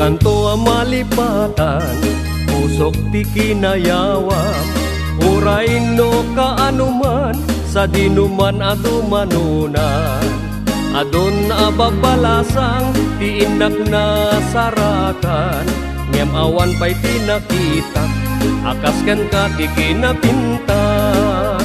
kanto malipatan, pusok ti kinayawam, uray no kaanuman, sa dinuman adumanunan. Adon ababalasang, ti inak na sarakan, ngem awan pa'y tinakita, akas ken ka ti kinapintas.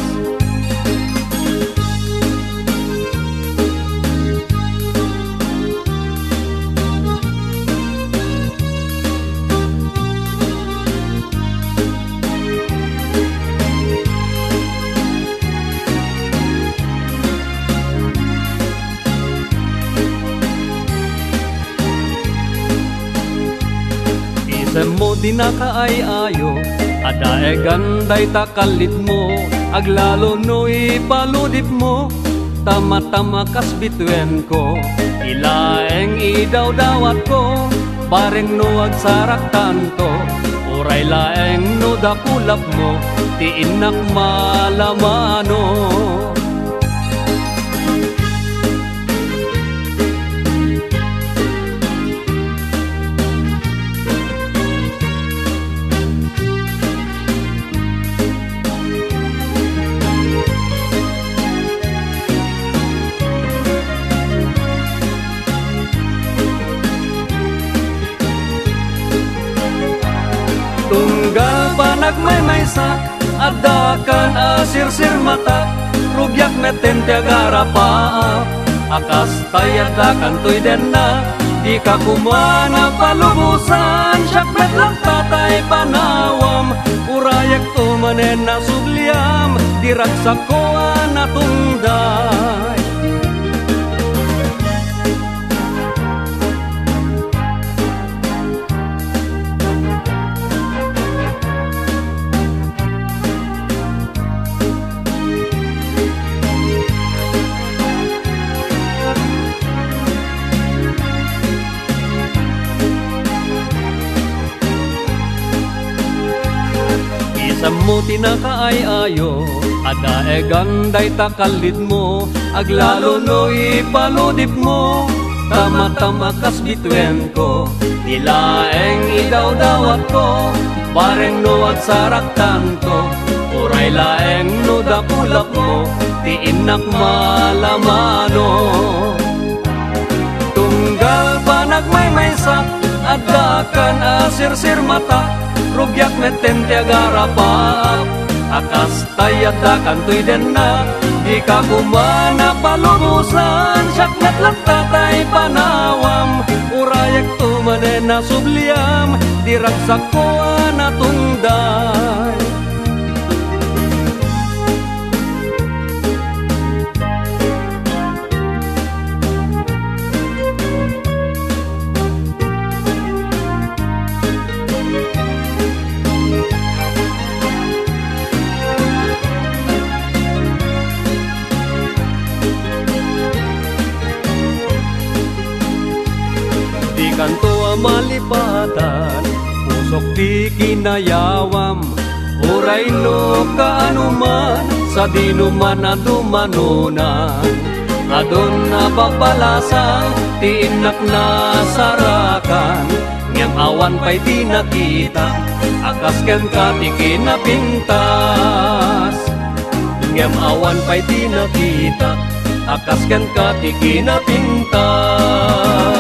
Mo di nakaayayo, adae ganday takalit mo, aglalo no ipaludip mo, tama-tama kas bituen ko, ilaeng idaw-dawat ko, bareng no agsarak tanto, uray laeng no dakulap mo, ti inak malamano. Tunggal panag may maysak, adakan asirsir mata, rugyak meten tiagara paap, akas tayadakan tuy denna, di ka kumana palubusan, syakmet lang tatay panawam, urayak tumanen na subliam, diraksak ko anatungday. Mo tinakaayayo, adae ganday takalit mo, aglalo no ipaludip mo, tama-tama kas bituen ko, nilaeng idaw-dawat ko, bareng no agsarak tanto, uray laeng no dakulap mo, ti inak malamano. Tunggal panag may maysak, adakan asirsir mata, rugyak meten tiagara paap, akas tayadakan tuy denna, di ka kumana palubusan, syakmet lang tatay panawam, urayak tumanen na subliam, diraksak ko anatungday. Kanto malipatan, pusok di kinayawam, uray no kaanuman, sa dinuman adumanunan. Adon nababalasang, ti inak na sarakan, ngem awan pa'y tinakita, akas ken ka ti kinapintas. Ngem awan pa'y tinakita, akas ken ka ti kinapintas.